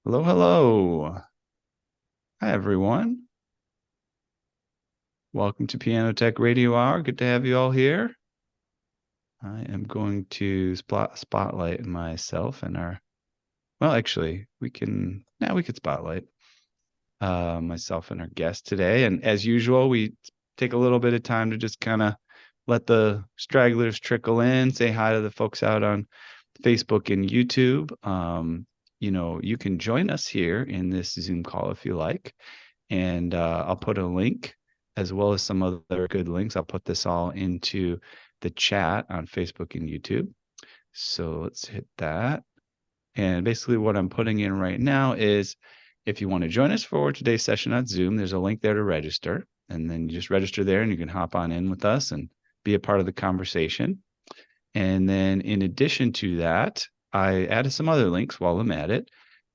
Hello, hello. Hi, everyone. Welcome to Piano Tech Radio Hour. Good to have you all here. I am going to spotlight myself and well, actually, we could spotlight myself and our guest today. And as usual, we take a little bit of time to just kind of let the stragglers trickle in, say hi to the folks out on Facebook and YouTube. You can join us here in this Zoom call if you like. And I'll put a link as well as some other good links. I'll put this all into the chat on Facebook and YouTube. So let's hit that. And basically what I'm putting in right now is if you want to join us for today's session on Zoom, there's a link there to register. And then you just register there and you can hop on in with us and be a part of the conversation. And then in addition to that, I added some other links while I'm at it.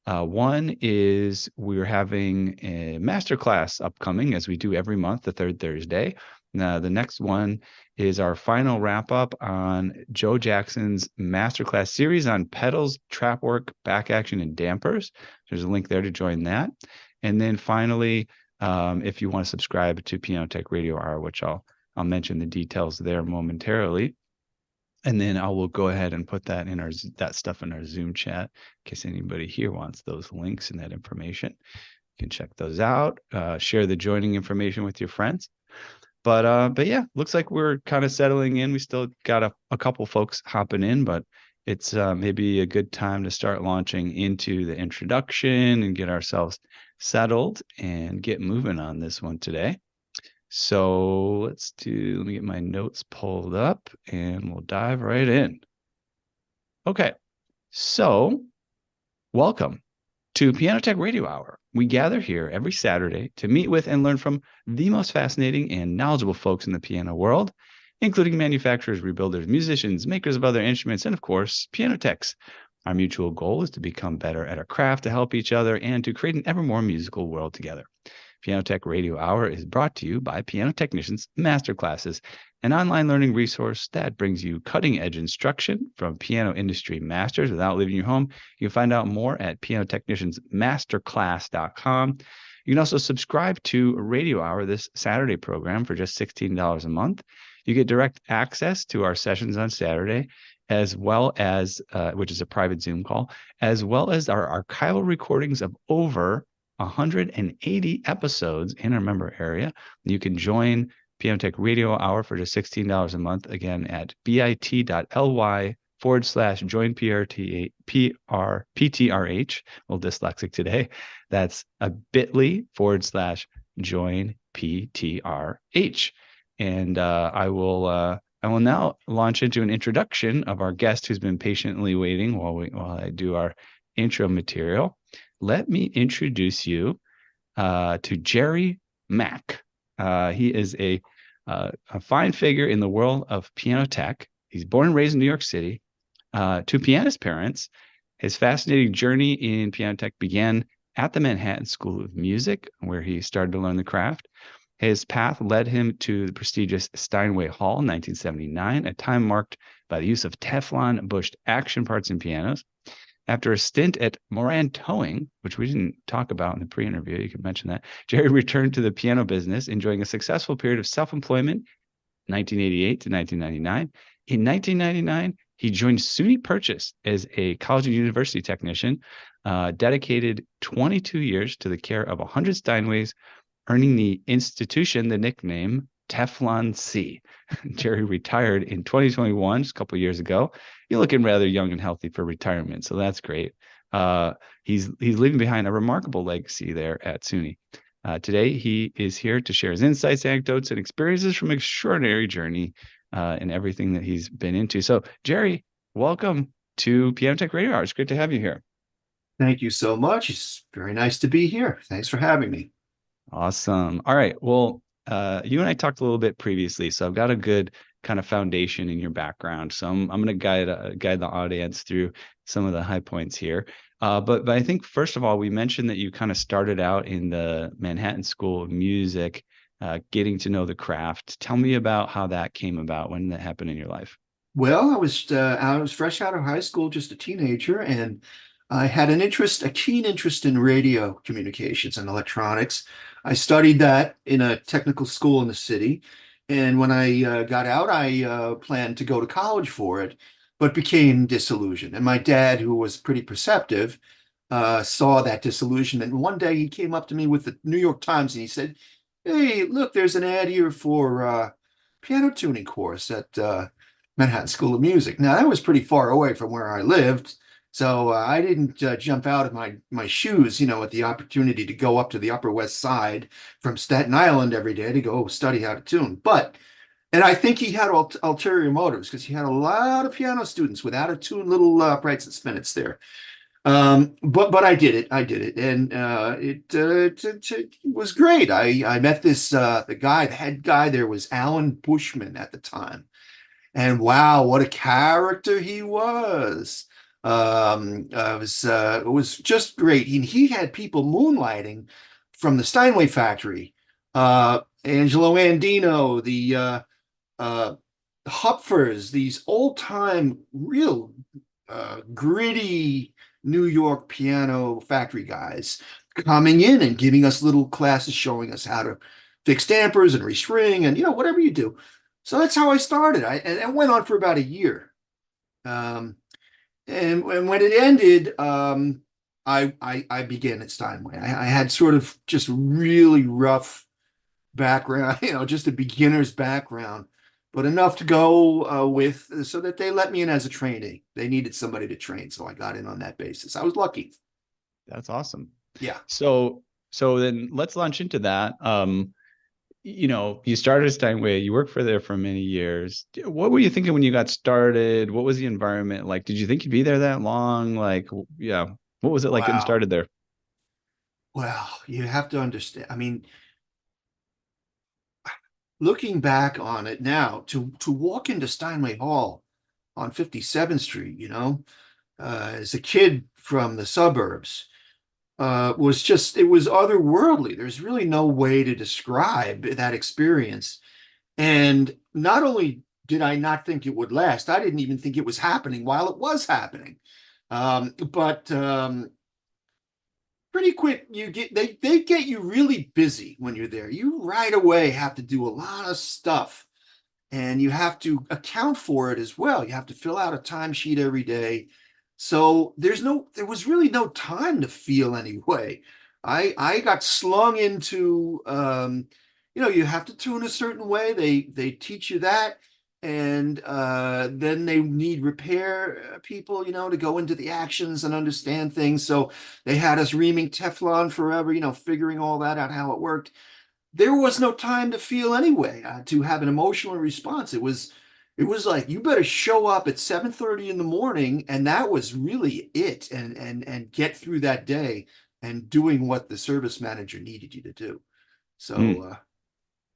One is we're having a masterclass upcoming, as we do every month, the third Thursday. Now, the next one is our final wrap up on Joe Jackson's masterclass series on pedals, trap work, back action, and dampers. There's a link there to join that. And then finally, if you want to subscribe to Piano Tech Radio Hour, which I'll mention the details there momentarily. And then I will go ahead and put that in that stuff in our Zoom chat in case anybody here wants those links and that information. You can check those out. Share the joining information with your friends. But yeah, looks like we're kind of settling in. We still got a couple folks hopping in, but it's maybe a good time to start launching into the introduction and get ourselves settled and get moving on this one today. So let me get my notes pulled up and we'll dive right in. Okay, so welcome to Piano Tech Radio Hour. We gather here every Saturday to meet with and learn from the most fascinating and knowledgeable folks in the piano world, including manufacturers, rebuilders, musicians, makers of other instruments, and of course, piano techs. Our mutual goal is to become better at our craft, to help each other, and to create an ever more musical world together. Piano Tech Radio Hour is brought to you by Piano Technicians Masterclasses, an online learning resource that brings you cutting-edge instruction from piano industry masters without leaving your home. You can find out more at pianotechniciansmasterclass.com. You can also subscribe to Radio Hour, this Saturday program, for just $16 a month. You get direct access to our sessions on Saturday, as well as, which is a private Zoom call, as well as our archival recordings of over 180 episodes in our member area. You can join Piano Tech Radio Hour for just $16 a month, again at bit.ly/join PTRH. A little dyslexic today. That's a bit.ly/join PTRH. And I will now launch into an introduction of our guest who's been patiently waiting while I do our intro material. Let me introduce you to Jerry Mack. He is a fine figure in the world of piano tech. He's born and raised in New York City. To pianist parents, his fascinating journey in piano tech began at the Manhattan School of Music, where he started to learn the craft. His path led him to the prestigious Steinway Hall in 1979, a time marked by the use of Teflon bushed action parts in pianos. After a stint at Moran Towing, which we didn't talk about in the pre-interview, you could mention that, Jerry returned to the piano business, enjoying a successful period of self-employment, 1988 to 1999. In 1999, he joined SUNY Purchase as a college and university technician, dedicated 22 years to the care of 100 Steinways, earning the institution the nickname Teflon C. Jerry retired in 2021, just a couple of years ago. You're looking rather young and healthy for retirement, so that's great. He's leaving behind a remarkable legacy there at SUNY. Today, he is here to share his insights, anecdotes, and experiences from an extraordinary journey in everything that he's been into. So, Jerry, welcome to Piano Tech Radio Hour. It's great to have you here. Thank you so much. It's very nice to be here. Thanks for having me. Awesome. All right. Well, you and I talked a little bit previously, so I've got a good kind of foundation in your background. So I'm going to guide the audience through some of the high points here. But I think first of all, we mentioned that you kind of started out in the Manhattan School of Music, getting to know the craft. Tell me about how that came about, when that happened in your life. Well, I was fresh out of high school, just a teenager, and I had a keen interest in radio communications and electronics. I studied that in a technical school in the city. And when I got out, I planned to go to college for it, but became disillusioned. And my dad, who was pretty perceptive, saw that disillusionment. And one day he came up to me with the New York Times and he said, "Hey, look, there's an ad here for piano tuning course at Manhattan School of Music." Now, that was pretty far away from where I lived. So I didn't jump out of my shoes, at the opportunity to go up to the Upper West Side from Staten Island every day to go study how to tune. And I think he had ulterior motives because he had a lot of piano students with out of tune little Brights and Spinets there. But I did it. I did it, and it was great. I met the head guy there was Alan Bushman at the time, and wow, what a character he was. It was just great. He had people moonlighting from the Steinway factory, Angelo Andino, the Hupfers, these old time, real gritty New York piano factory guys coming in and giving us little classes showing us how to fix dampers and restring and whatever you do. So that's how I started. And it went on for about a year. And when it ended, I began at Steinway. I had sort of just really rough background, just a beginner's background, but enough to go with so that they let me in as a trainee. They needed somebody to train, so I got in on that basis. I was lucky. That's awesome. Yeah. So then let's launch into that. You started at Steinway, you worked there for many years. What were you thinking when you got started? What was the environment like? Did you think you'd be there that long? Like, yeah, what was it like getting Wow. started there? Well, you have to understand. I mean, looking back on it now, to walk into Steinway Hall on 57th Street, as a kid from the suburbs, it was otherworldly. There's really no way to describe that experience. And not only did I not think it would last, I didn't even think it was happening while it was happening. But pretty quick, they get you really busy when you're there. You right away have to do a lot of stuff, and you have to account for it as well. You have to fill out a timesheet every day. So there was really no time to feel anyway. I got slung into you have to tune a certain way. They teach you that, and then they need repair people, to go into the actions and understand things. So they had us reaming Teflon forever, figuring all that out, how it worked. There was no time to feel anyway, to have an emotional response. It was like you better show up at 7:30 in the morning, and that was really it, and get through that day and doing what the service manager needed you to do. So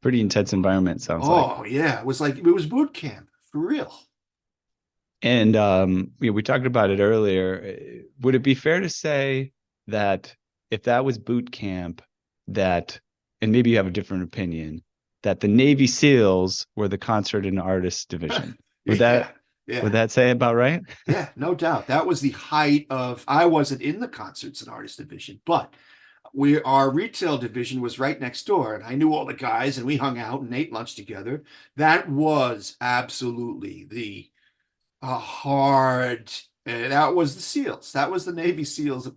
Pretty intense environment, sounds like. oh yeah, it was boot camp for real. And we talked about it earlier. Would it be fair to say that if that was boot camp, that, and maybe you have a different opinion, that the Navy SEALs were the concert and artist division? Would Yeah, that yeah. would that say about right? Yeah, no doubt. That was the height of, I wasn't in the concerts and artist division, but our retail division was right next door, and I knew all the guys, and we hung out and ate lunch together. That was absolutely the hard. That was the SEALs. That was the Navy SEALs.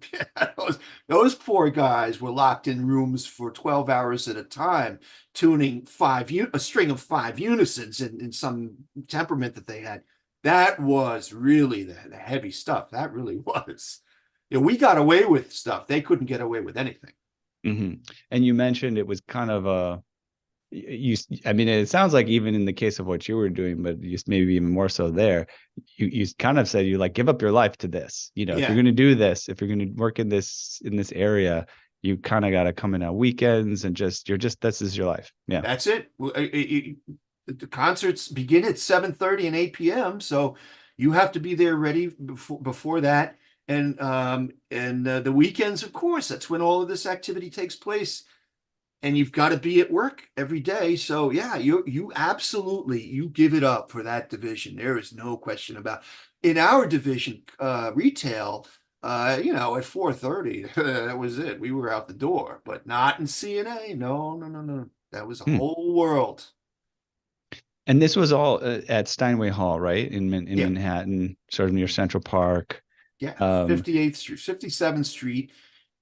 Those poor guys were locked in rooms for 12 hours at a time, tuning a string of five unisons in some temperament that they had. That was really the heavy stuff. That really was. We got away with stuff. They couldn't get away with anything. Mm-hmm. And you mentioned it was kind of I mean, it sounds like even in the case of what you were doing, but just maybe even more so there, you kind of said you like give up your life to this. If you're going to do this, if you're going to work in this area, you kind of got to come in on weekends and this is your life. Yeah. That's it. The concerts begin at 7:30 and 8 p.m. So you have to be there ready before that. And the weekends, of course, that's when all of this activity takes place. And you've got to be at work every day. So yeah, you absolutely, you give it up for that division. There is no question about. In our division, retail, at 4:30, that was it. We were out the door, but not in CNA. No, no, no, no. That was a Hmm. whole world. And this was all at Steinway Hall, right? In Yeah, Manhattan, sort of near Central Park. yeah. Um, 58th Street, 57th Street,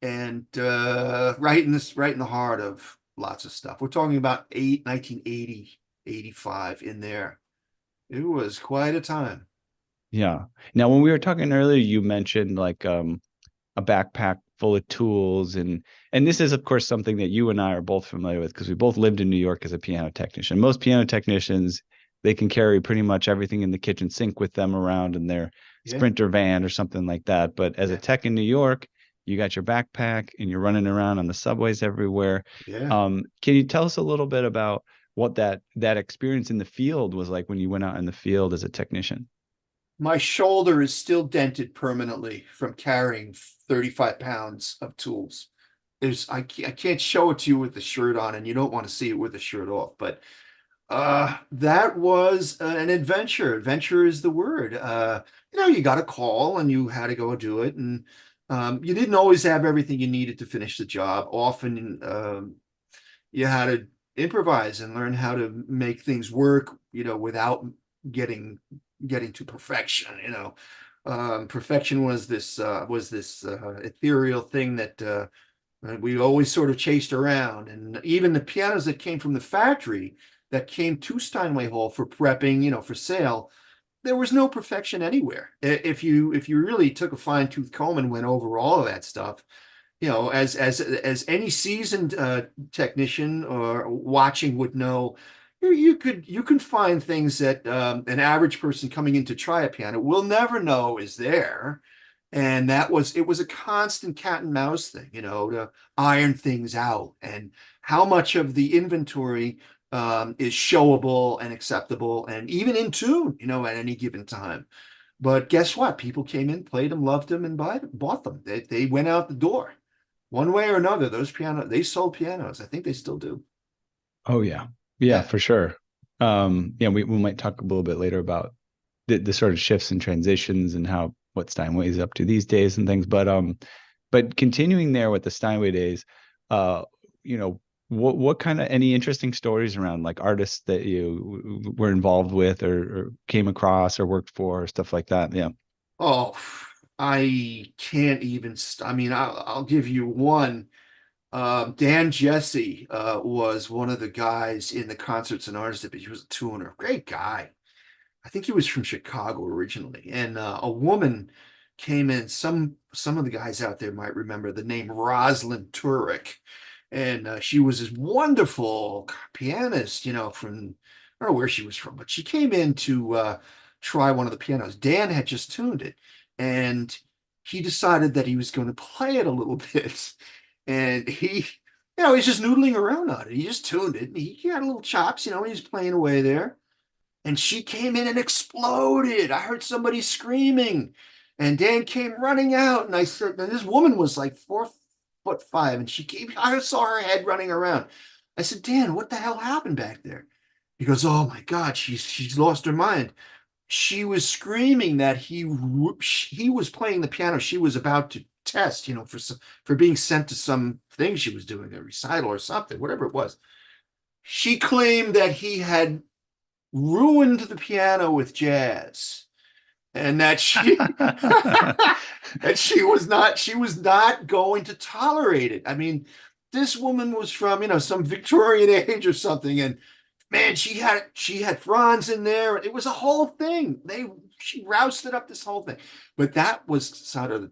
and right in the heart of lots of stuff. We're talking about 1980, 85 in there. It was quite a time. yeah. Now, when we were talking earlier, you mentioned like a backpack full of tools, and this is of course something that you and I are both familiar with because we both lived in New York as a piano technician. Most piano technicians, they can carry pretty much everything in the kitchen sink with them around in their Yeah, Sprinter van or something like that. But as a yeah, tech in New York, you got your backpack and you're running around on the subways everywhere. yeah. Can you tell us a little bit about what that experience in the field was like when you went out in the field as a technician? My shoulder is still dented permanently from carrying 35 pounds of tools. I can't show it to you with the shirt on, and you don't want to see it with the shirt off, but that was an adventure. Adventure is the word. You got a call and you had to go do it, and you didn't always have everything you needed to finish the job. Often, you had to improvise and learn how to make things work, without getting getting to perfection. Perfection was this ethereal thing that we always sort of chased around. And even the pianos that came from the factory that came to Steinway Hall for prepping, for sale, there was no perfection anywhere. If you really took a fine tooth comb and went over all of that stuff, as any seasoned technician or watching would know, you can find things that an average person coming in to try a piano will never know is there. And it was a constant cat and mouse thing, to iron things out, and how much of the inventory is showable and acceptable and even in tune, at any given time. But guess what? People came in, played them, loved them, and bought them. They went out the door. One way or another, they sold pianos. I think they still do. Oh yeah. Yeah, Yeah. for sure. Yeah, we might talk a little bit later about the sort of shifts and transitions and how what Steinway is up to these days and things. But continuing there with the Steinway days, uh, what kind of any interesting stories around like artists that you were involved with or came across or worked for or stuff like that? Yeah. Oh, I can't even. I mean, I'll give you one. Dan Jesse was one of the guys in the concerts and artists, but he was a tuner. Great guy. I think he was from Chicago originally, and a woman came in. Some of the guys out there might remember the name Rosalind Turek, and she was this wonderful pianist, from I don't know where she was from, but she came in to try one of the pianos. Dan had just tuned it, and he decided that he was going to play it a little bit, and he's just noodling around on it. He just tuned it, and he had little chops, he's playing away there, and she came in and exploded. I heard somebody screaming, and Dan came running out, and I said, and this woman was like 4'5", and I saw her head running around. I said, Dan, what the hell happened back there? He goes, oh my God, she's lost her mind. She was screaming that he was playing the piano. She was about to test, for being sent to some thing she was doing, a recital or something, whatever it was. She claimed that he had ruined the piano with jazz, and that she and she was not going to tolerate it. I mean, this woman was from, some Victorian age or something, and man, she had Franz in there. It was a whole thing. She rousted up this whole thing. But that was sort of,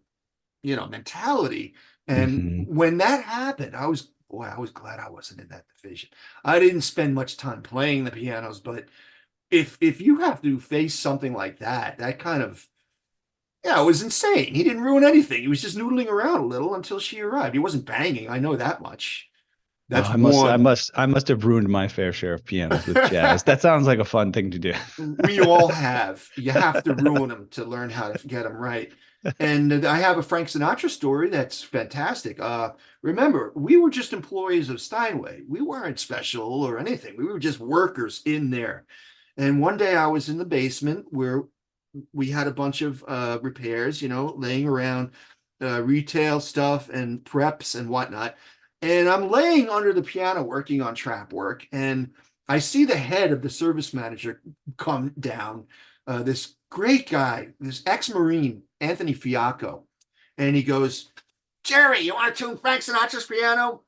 mentality. And Mhm. when that happened, I was glad I wasn't in that division. I didn't spend much time playing the pianos, but if you have to face something like that, that kind of, yeah, it was insane. He didn't ruin anything. He was just noodling around a little until she arrived. He wasn't banging. I know that much. Well, That's one. I must have ruined my fair share of pianos with jazz. That sounds like a fun thing to do. We all have. You have to ruin them to learn how to get them right. And I have a Frank Sinatra story that's fantastic. Remember, we were just employees of Steinway. We weren't special or anything. We were just workers in there. And one day I was in the basement where we had a bunch of repairs, laying around. retail stuff and preps and whatnot. And I'm laying under the piano working on trap work, and I see the head of the service manager come down. This great guy, this ex-Marine, Anthony Fiacco, and he goes, "Jerry, you want to tune Frank Sinatra's piano?"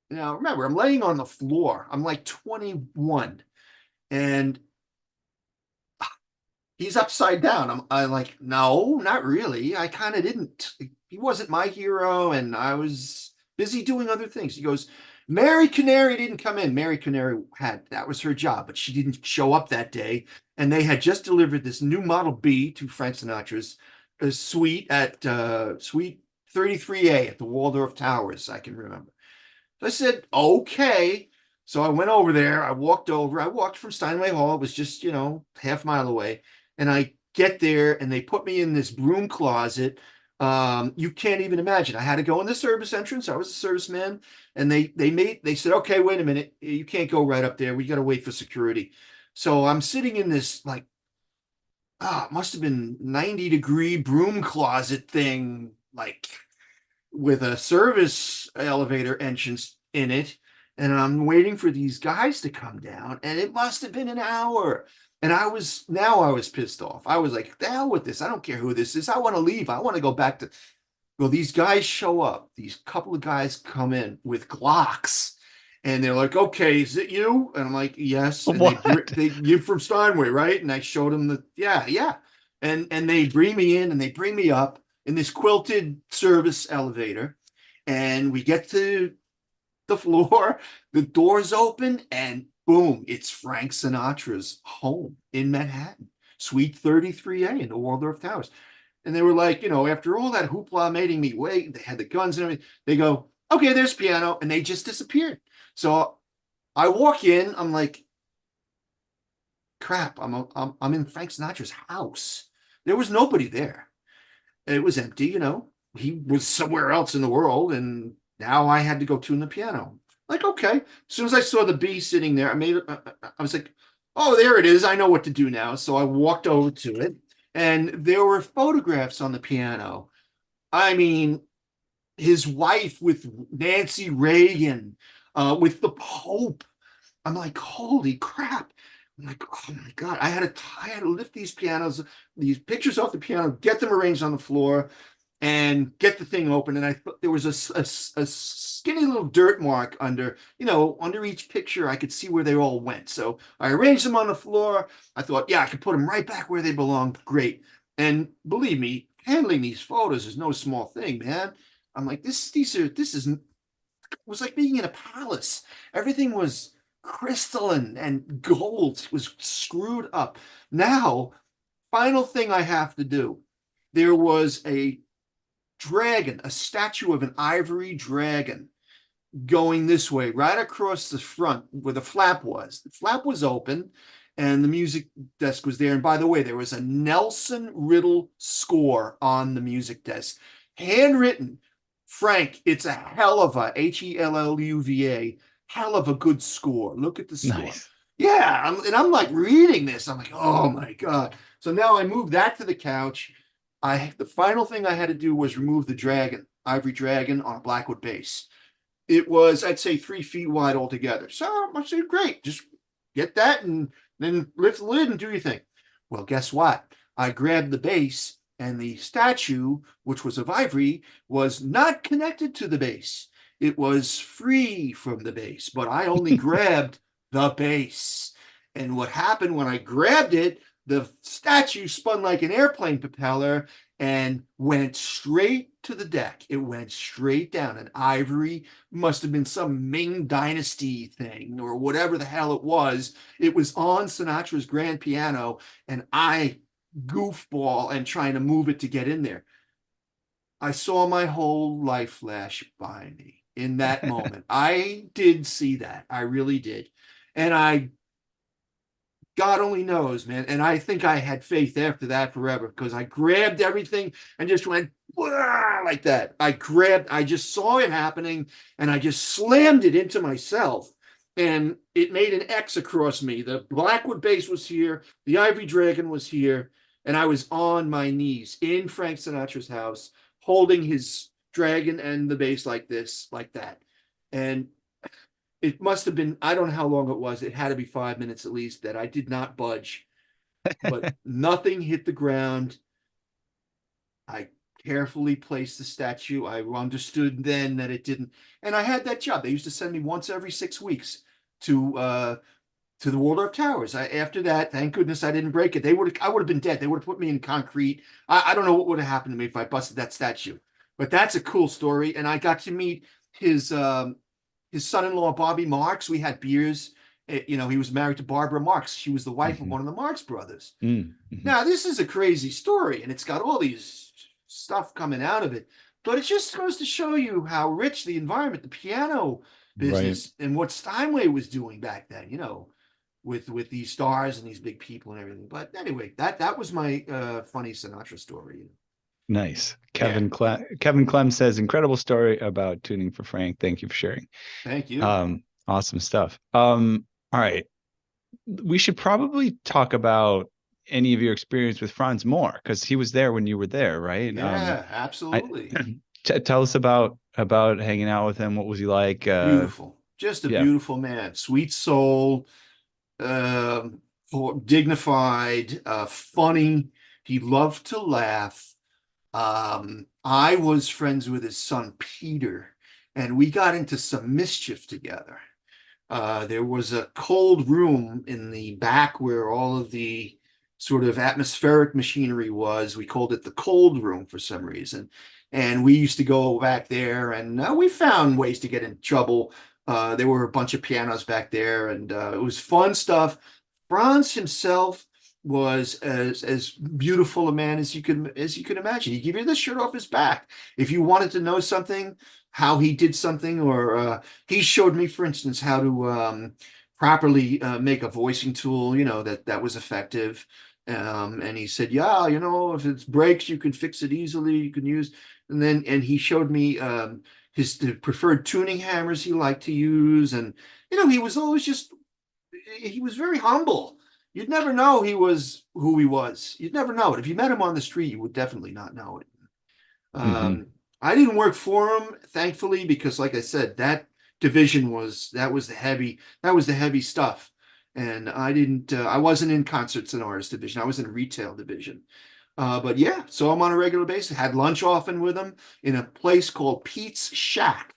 Now, remember, I'm laying on the floor. I'm like 21, and he's upside down. I'm like, no, not really. I kind of didn't. He wasn't my hero, and I was busy doing other things. He goes, Mary Canary didn't come in. Mary Canary that was her job, but she didn't show up that day. And they had just delivered this new Model B to Frank Sinatra's suite at Suite 33A at the Waldorf Towers, I can remember. So I said, okay. So I went over there. I walked over. I walked from Steinway Hall. It was just, half mile away. And I get there and they put me in this broom closet. You can't even imagine. I had to go in the service entrance. I was a serviceman. And they said, okay, wait a minute. You can't go right up there. We got to wait for security. So I'm sitting in this it must have been 90-degree broom closet thing, like with a service elevator entrance in it. And I'm waiting for these guys to come down. And it must have been an hour. And I was pissed off. I was like, the hell with this. I don't care who this is. I want to leave. I want to go back to. Well, these guys show up. These couple of guys come in with Glocks. And they're like, okay, is it you? And I'm like, yes. And What? you're from Steinway, right? And I showed them yeah. And they bring me in and they bring me up in this quilted service elevator. And we get to the floor, the doors open, and boom, it's Frank Sinatra's home in Manhattan, Suite 33A in the Waldorf Towers. And they were like, after all that hoopla making me wait, they had the guns and everything. They go, okay, there's piano, and they just disappeared. So I walk in, I'm like, crap, I'm in Frank Sinatra's house. There was nobody there. It was empty. He was somewhere else in the world, and now I had to go tune the piano. Like, okay. As soon as I saw the B sitting there, I was like, oh, there it is. I know what to do now. So I walked over to it, and there were photographs on the piano. I mean, his wife with Nancy Reagan, with the Pope. I'm like, holy crap. I'm like, oh my God. I had to lift these pictures off the piano, get them arranged on the floor, and get the thing open. And I thought there was a skinny little dirt mark under each picture. I could see where they all went. So I arranged them on the floor. I thought, yeah, I could put them right back where they belong. Great. And believe me, handling these photos is no small thing, man. I'm like, was like being in a palace. Everything was crystalline and gold. It was screwed up. Now, final thing I have to do. There was a dragon, a statue of an ivory dragon going this way, right across the front where the flap was. The flap was open and the music desk was there. And by the way, there was a Nelson Riddle score on the music desk, handwritten. Frank, it's a hell of a Helluva, hell of a good score. Look at the score. Nice. Yeah, I'm like reading this. I'm like, oh my God. So now I moved that to the couch. The final thing I had to do was remove the dragon, ivory dragon on a Blackwood base. It was, I'd say, 3 feet wide altogether. So I said, great, just get that and then lift the lid and do your thing. Well, guess what? I grabbed the base and the statue, which was of ivory, was not connected to the base. It was free from the base, but I only grabbed the base. And what happened when I grabbed it, the statue spun like an airplane propeller and went straight to the deck. It went straight down. An ivory must have been some Ming Dynasty thing or whatever the hell it was. It was on Sinatra's grand piano, and I goofball and trying to move it to get in there. I saw my whole life flash by me in that moment. I did see that. I really did. And God only knows, man. And I think I had faith after that forever because I grabbed everything and just went like that. I just saw it happening and I just slammed it into myself. And it made an X across me. The Blackwood base was here. The Ivory Dragon was here. And I was on my knees in Frank Sinatra's house, holding his dragon and the bass like this, like that. And it must have been, I don't know how long it was. It had to be 5 minutes at least that I did not budge, but nothing hit the ground. I carefully placed the statue. I understood then that it didn't. And I had that job. They used to send me once every 6 weeks to the Waldorf Towers. After that, thank goodness I didn't break it. I would have been dead. They would have put me in concrete. I don't know what would have happened to me if I busted that statue. But that's a cool story. And I got to meet his son-in-law, Bobby Marks. We had beers. He was married to Barbara Marx. She was the wife of Mhm. one of the Marx brothers. Mhm. Now, this is a crazy story, and it's got all these stuff coming out of it. But it just goes to show you how rich the environment, the piano Right. business, and what Steinway was doing back then, with these stars and these big people and everything. But anyway, that was my funny Sinatra story. Nice. Yeah, Kevin Clem says, incredible story about tuning for Frank. Thank you for sharing. thank you. Awesome stuff. All right. We should probably talk about any of your experience with Franz more because he was there when you were there, right? Yeah, I absolutely. tell us about hanging out with him. What was he like? Beautiful. Just a Yeah. beautiful man. Sweet soul, dignified, funny. He loved to laugh. I was friends with his son Peter, and we got into some mischief together. There was a cold room in the back where all of the sort of atmospheric machinery was. We called it the cold room for some reason. And we used to go back there, and we found ways to get in trouble. There were a bunch of pianos back there, and it was fun stuff. Franz himself was as beautiful a man as you could imagine. He gave you the shirt off his back. If you wanted to know something, how he did something, or he showed me, for instance, how to properly make a voicing tool, that was effective. And he said, yeah, if it breaks, you can fix it easily. You can use, and he showed me the preferred tuning hammers he liked to use. And, he was always he was very humble. You'd never know he was who he was. You'd never know it. If you met him on the street, you would definitely not know it. Hmm. Um, I didn't work for him, thankfully, because like I said, that was the heavy stuff. And I wasn't in concerts and artist division. I was in retail division. But yeah, saw him on a regular basis, had lunch often with him in a place called Pete's Shack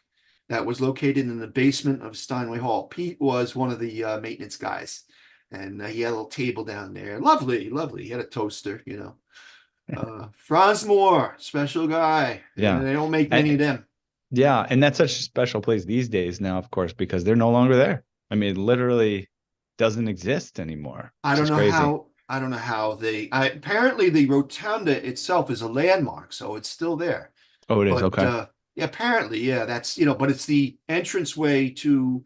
that was located in the basement of Steinway Hall. Pete was one of the maintenance guys, and he had a little table down there. Lovely, lovely. He had a toaster. Franz Moore, special guy. Yeah. They don't make many I, of them. yeah, and that's such a special place these days now, of course, because they're no longer there. I mean, it literally doesn't exist anymore, which is crazy. I don't know how apparently the rotunda itself is a landmark, so it's still there. Oh, it is. But Okay. yeah, apparently, yeah, but it's the entranceway to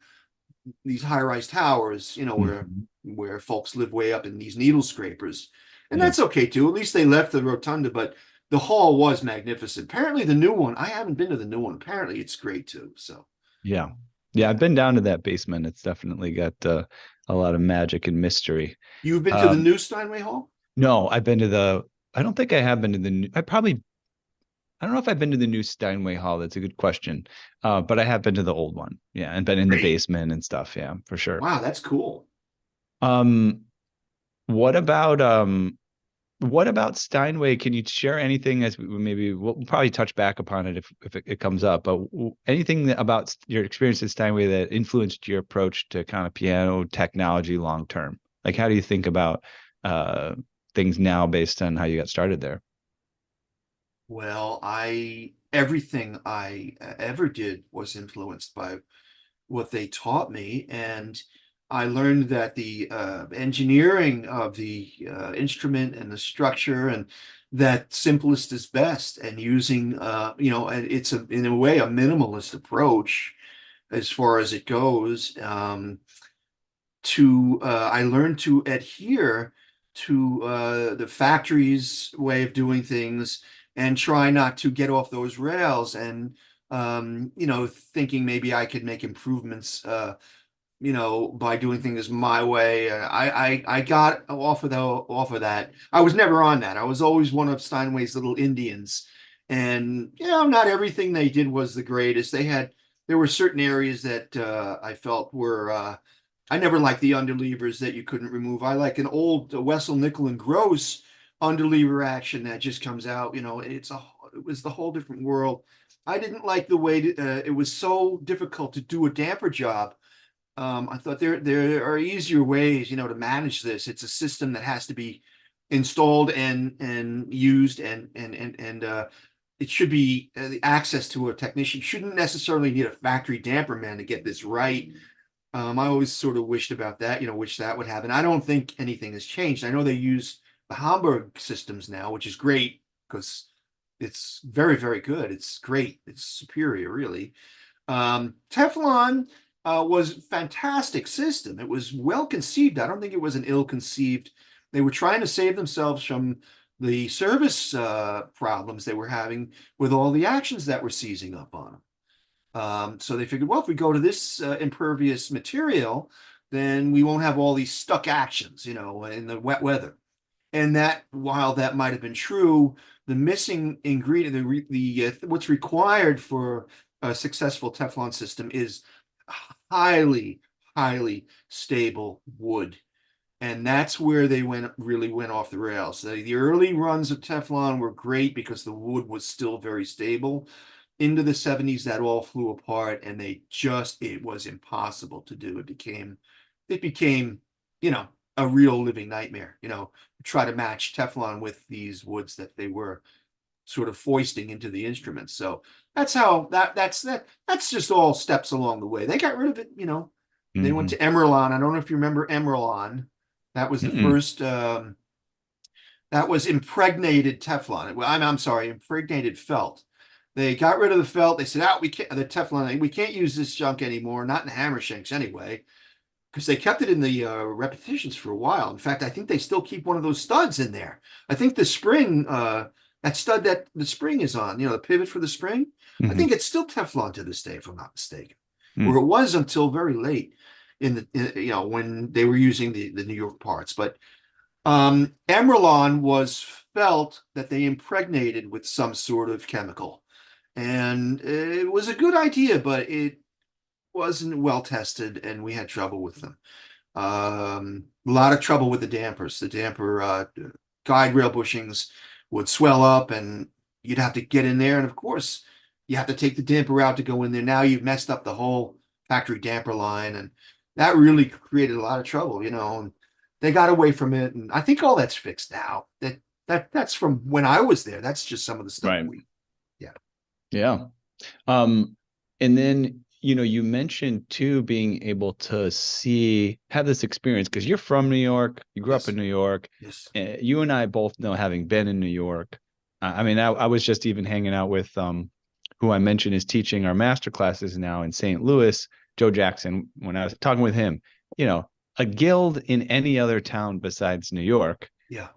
these high-rise towers, Mhm. where folks live way up in these needle scrapers. And Yeah. that's okay too. At least they left the rotunda, but the hall was magnificent. Apparently the new one, I haven't been to the new one. Apparently it's great too. So Yeah. Yeah. I've yeah. been down to that basement. It's definitely got a lot of magic and mystery. You've been to the Um, new Steinway Hall? no, I don't think I have been to I don't know if I've been to the new Steinway Hall. That's a good question. But I have been to the old one. Yeah. And been in the Great. basement and stuff. Yeah, for sure. Wow, that's cool. Um, what about, what about Steinway? Can you share anything as maybe we'll probably touch back upon it if it comes up, but anything about your experience at Steinway that influenced your approach to kind of piano technology long term? Like, how do you think about uh, things now based on how you got started there? Well, everything I ever did was influenced by what they taught me. And I learned that the engineering of the instrument and the structure, and that simplest is best, and using, and it's in a way a minimalist approach as far as it goes. I learned to adhere to the factory's way of doing things and try not to get off those rails, and thinking maybe I could make improvements by doing things my way. I got off of that. I was never on that. I was always one of Steinway's little Indians. And not everything they did was the greatest. There were certain areas that I felt were I never liked the underlevers that you couldn't remove. I like an old Wessel, Nickel, and Gross underlever action that just comes out. It was the whole different world. I didn't like the way it was so difficult to do a damper job. I thought there are easier ways, to manage this. It's a system that has to be installed and used, and it should be the access to a technician. You shouldn't necessarily need a factory damper man to get this right. I always sort of wished about that, wish that would happen. I don't think anything has changed. I know they use the Hamburg systems now, which is great because it's very, very good. It's great. It's superior, really. Teflon was a fantastic system. It was well conceived. I don't think it was an ill-conceived. They were trying to save themselves from the service problems they were having with all the actions that were seizing up on them. So they figured, well, if we go to this impervious material, then we won't have all these stuck actions, in the wet weather. And that, while that might have been true, the missing ingredient, what's required for a successful Teflon system is highly, highly stable wood. And that's where they really went off the rails. The early runs of Teflon were great because the wood was still very stable. Into the 70s, that all flew apart, and it was impossible to do. It became, a real living nightmare, try to match Teflon with these woods that they were sort of foisting into the instruments. So that's just all steps along the way. They got rid of it, They went to Emerlon. I don't know if you remember Emerlon. That was the first that was impregnated Teflon. I'm sorry, impregnated felt. They got rid of the felt. They said, we can't, the Teflon, we can't use this junk anymore, not in hammer shanks anyway, because they kept it in the repetitions for a while. In fact, I think they still keep one of those studs in there. I think the spring, that stud that the spring is on, the pivot for the spring, I think it's still Teflon to this day, if I'm not mistaken, or it was until very late when they were using the New York parts. But Emerlon was felt that they impregnated with some sort of chemical. And it was a good idea, but it wasn't well tested, and we had trouble with them. A lot of trouble with the dampers. The damper guide rail bushings would swell up, and you'd have to get in there. And of course, you have to take the damper out to go in there. Now you've messed up the whole factory damper line, and that really created a lot of trouble, And they got away from it, and I think all that's fixed now. That's from when I was there. That's just some of the stuff yeah. Yeah. And then, you mentioned too, being able to have this experience because you're from New York, you grew up in New York. Yes. You and I both know, having been in New York. I was just even hanging out with who I mentioned is teaching our master classes now in St. Louis, Joe Jackson. When I was talking with him, a guild in any other town besides New York,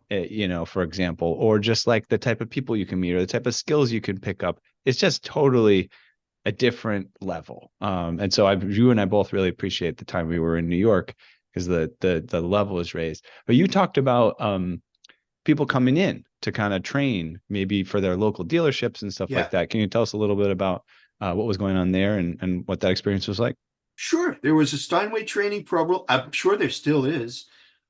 for example, or just like the type of people you can meet or the type of skills you can pick up, it's just totally a different level. And so you and I both really appreciate the time we were in New York because the level is raised. But you talked about people coming in to kind of train maybe for their local dealerships and stuff like that. Can you tell us a little bit about what was going on there and what that experience was like? Sure. There was a Steinway training program. I'm sure there still is.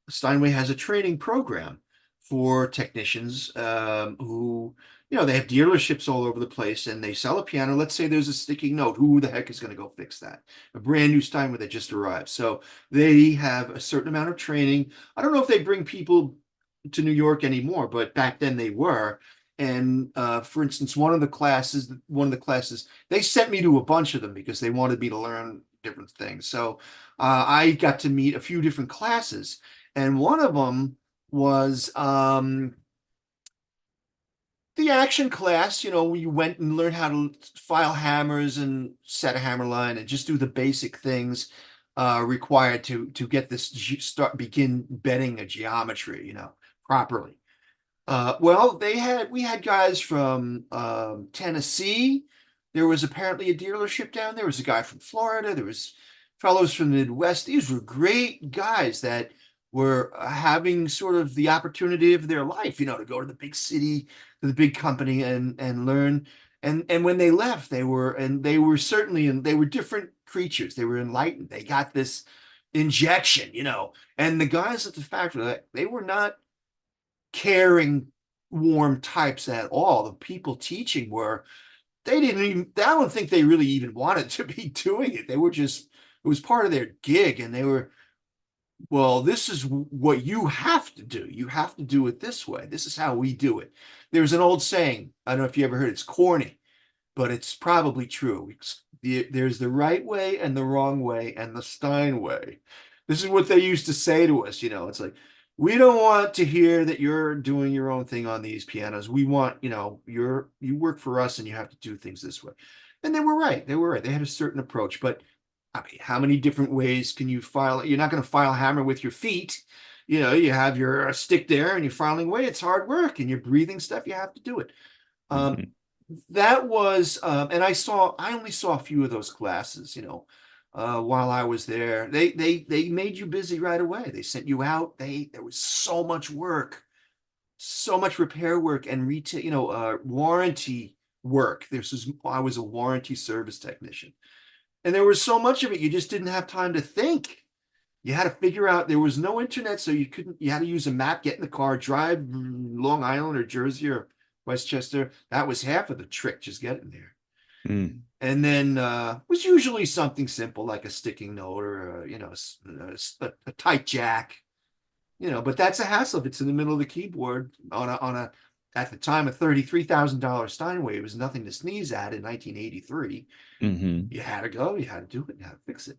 Steinway has a training program for technicians who, they have dealerships all over the place, and they sell a piano. Let's say there's a sticky note. Who the heck is going to go fix that? A brand new Steinway that just arrived. So they have a certain amount of training. I don't know if they bring people to New York anymore, but back then they were. And for instance, one of the classes, they sent me to a bunch of them because they wanted me to learn different things. So I got to meet a few different classes, and one of them was the action class. You went and learned how to file hammers and set a hammer line and just do the basic things required to get this begin bedding a geometry, properly. Well, we had guys from Tennessee. There was apparently a dealership down there. Was a guy from Florida. There was fellows from the Midwest. These were great guys that were having sort of the opportunity of their life, to go to the big city. to the big company and learn. And when they left, they were certainly, and they were different creatures. They were enlightened. They got this injection, and the guys at the factory, they were not caring, warm types at all. The people teaching were, they didn't even, I don't think they really even wanted to be doing it. They were just, it was part of their gig, and they were, well, this is what you have to do. You have to do it this way. This is how we do it. There's an old saying, I don't know if you ever heard, it's corny, but it's probably true. There's the right way and the wrong way and the Stein way. This is what they used to say to us. It's like, we don't want to hear that you're doing your own thing on these pianos. We want, you work for us and you have to do things this way. And they were right. They were right. They had a certain approach, but I mean, how many different ways can you file? You're not going to file hammer with your feet. You have your stick there and you're filing away. It's hard work, and you're breathing stuff. You have to do it. Um, Mhm. that was, and I only saw a few of those classes, while I was there. They made you busy right away. They sent you out. There was so much work, so much repair work and retail, warranty work. I was a warranty service technician. And there was so much of it, you just didn't have time to think. You had to figure out, there was no internet, so you had to use a map, get in the car, drive Long Island or Jersey or Westchester. That was half of the trick, just getting there. Mm. And then was usually something simple like a sticking note or a tight jack, but that's a hassle if it's in the middle of the keyboard on a at the time a $33,000 Steinway. It was nothing to sneeze at in 1983. Hmm. You had to go, you had to do it, you had to fix it.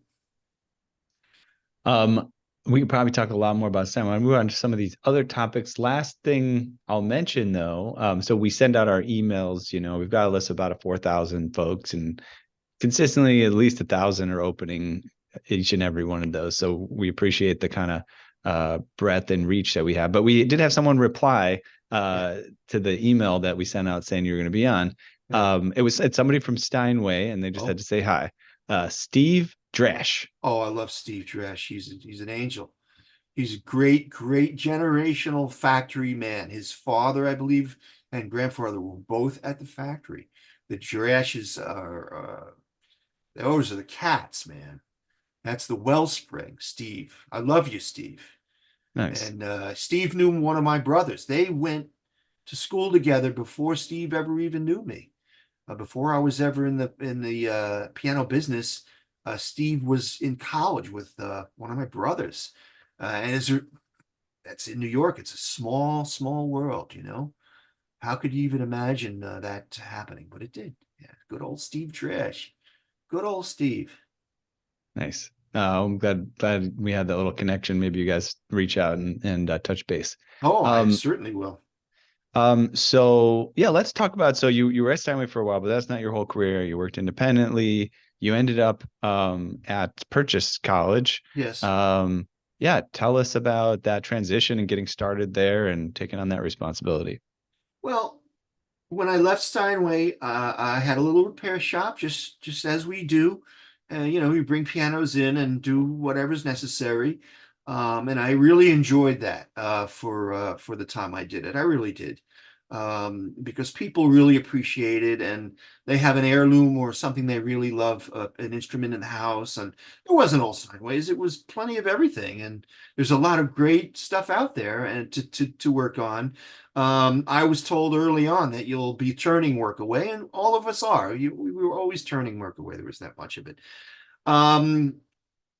Um, we could probably talk a lot more about Sam. I'll move on to some of these other topics. Last thing I'll mention though, so we send out our emails, we've got a list of about 4,000 folks, and consistently at least 1,000 are opening each and every one of those. So we appreciate the kind of breadth and reach that we have. But we did have someone reply Yeah, to the email that we sent out saying you're going to be on. yeah. It's somebody from Steinway, and they just had Oh, to say hi. Steve Drash. oh, I love Steve Dresch. He's an angel. He's a great, great generational factory man. His father, I believe, and grandfather were both at the factory. The Dresches are those are the cats, man. That's the wellspring, Steve. I love you, Steve. Nice. And Steve knew one of my brothers. They went to school together before Steve ever even knew me. Before I was ever in the piano business, Steve was in college with one of my brothers, and that's in New York. It's a small, small world. How could you even imagine that happening? But it did. Yeah, good old Steve Trash. Good old Steve. Nice. I'm glad we had that little connection. Maybe you guys reach out and touch base. Oh, I Um, certainly will. so yeah, let's talk about, so you were at Steinway for a while, but that's not your whole career. You worked independently. You ended up at Purchase College. Yes. Um, yeah, tell us about that transition and getting started there and taking on that responsibility. Well, when I left Steinway, I had a little repair shop, just as we do. We bring pianos in and do whatever's necessary. And I really enjoyed that for the time I did it. I really did. Because people really appreciate it, and they have an heirloom or something they really love, an instrument in the house. And it wasn't all Steinways; it was plenty of everything. And there's a lot of great stuff out there and to work on. I was told early on that you'll be turning work away, and all of us are. We were always turning work away. There was that much of it. Um,